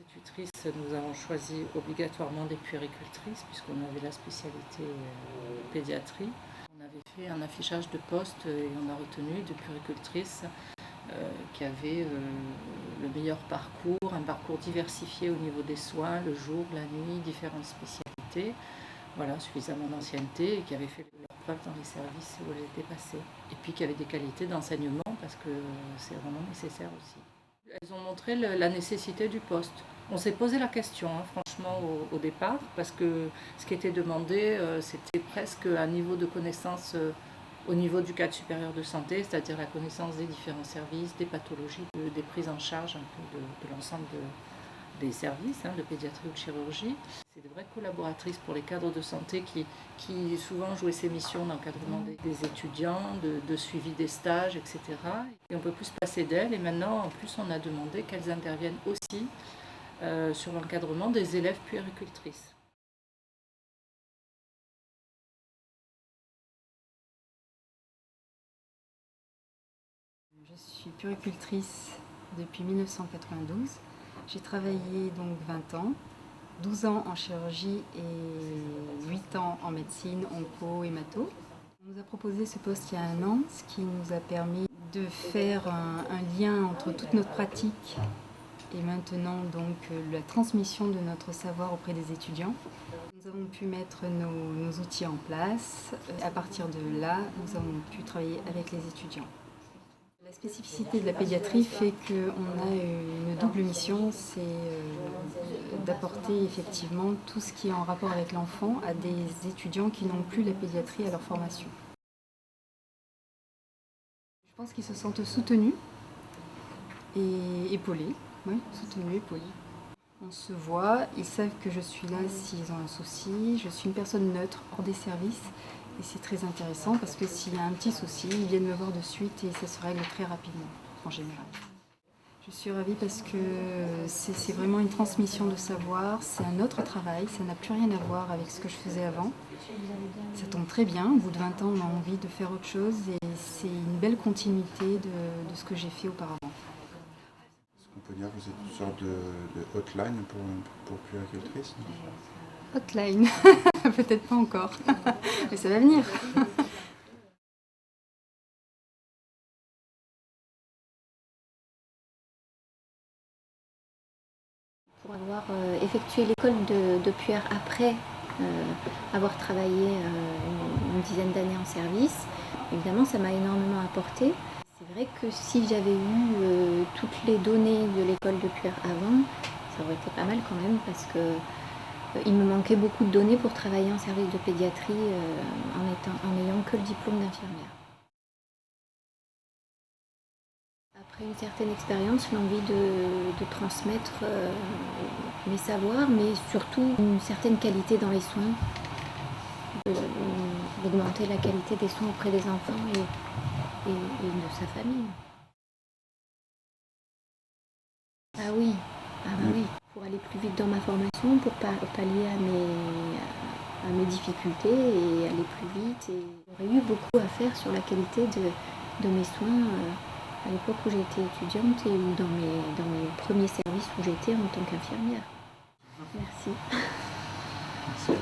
Institutrices, nous avons choisi obligatoirement des puéricultrices puisqu'on avait la spécialité pédiatrie. On avait fait un affichage de poste et on a retenu des puéricultrices qui avaient le meilleur parcours, un parcours diversifié au niveau des soins, le jour, la nuit, différentes spécialités, voilà, suffisamment d'ancienneté et qui avaient fait leur preuve dans les services où elles étaient passées. Et puis qui avaient des qualités d'enseignement parce que c'est vraiment nécessaire aussi. Elles ont montré la nécessité du poste. On s'est posé la question, franchement, au départ, parce que ce qui était demandé, c'était presque un niveau de connaissance au niveau du cadre supérieur de santé, c'est-à-dire la connaissance des différents services, des pathologies, des prises en charge un peu de l'ensemble des services, de pédiatrie ou de chirurgie. C'est de vraies collaboratrices pour les cadres de santé qui souvent jouaient ces missions d'encadrement des étudiants, de suivi des stages, etc. Et on ne peut plus se passer d'elles. Et maintenant, en plus, on a demandé qu'elles interviennent aussi sur l'encadrement des élèves puéricultrices. Je suis puéricultrice depuis 1992. J'ai travaillé donc 20 ans, 12 ans en chirurgie et 8 ans en médecine, onco, hémato. On nous a proposé ce poste il y a un an, ce qui nous a permis de faire un lien entre toute notre pratique et maintenant donc la transmission de notre savoir auprès des étudiants. Nous avons pu mettre nos outils en place. À partir de là, nous avons pu travailler avec les étudiants. La spécificité de la pédiatrie fait qu'on a une double mission, c'est d'apporter effectivement tout ce qui est en rapport avec l'enfant à des étudiants qui n'ont plus la pédiatrie à leur formation. Je pense qu'ils se sentent soutenus et épaulés. Oui, soutenus, épaulés. On se voit, ils savent que je suis là s'ils ont un souci, je suis une personne neutre, hors des services. Et c'est très intéressant parce que s'il y a un petit souci, ils viennent me voir de suite et ça se règle très rapidement, en général. Je suis ravie parce que c'est vraiment une transmission de savoir, c'est un autre travail, ça n'a plus rien à voir avec ce que je faisais avant. Ça tombe très bien, au bout de 20 ans, on a envie de faire autre chose et c'est une belle continuité de ce que j'ai fait auparavant. On peut dire que vous êtes une sorte de hotline pour puéricultrices? Hotline, peut-être pas encore, mais ça va venir. Pour avoir effectué l'école de puère après avoir travaillé une dizaine d'années en service, évidemment ça m'a énormément apporté. C'est vrai que si j'avais eu toutes les données de l'école de puère avant, ça aurait été pas mal quand même parce que il me manquait beaucoup de données pour travailler en service de pédiatrie en n'ayant que le diplôme d'infirmière. Après une certaine expérience, l'envie de transmettre mes savoirs, mais surtout une certaine qualité dans les soins, d'augmenter la qualité des soins auprès des enfants et de sa famille. Ah oui, pour aller plus vite dans ma formation, pour pallier à mes difficultés et aller plus vite. Et j'aurais eu beaucoup à faire sur la qualité de mes soins à l'époque où j'étais étudiante et dans mes premiers services où j'étais en tant qu'infirmière. Merci. Merci.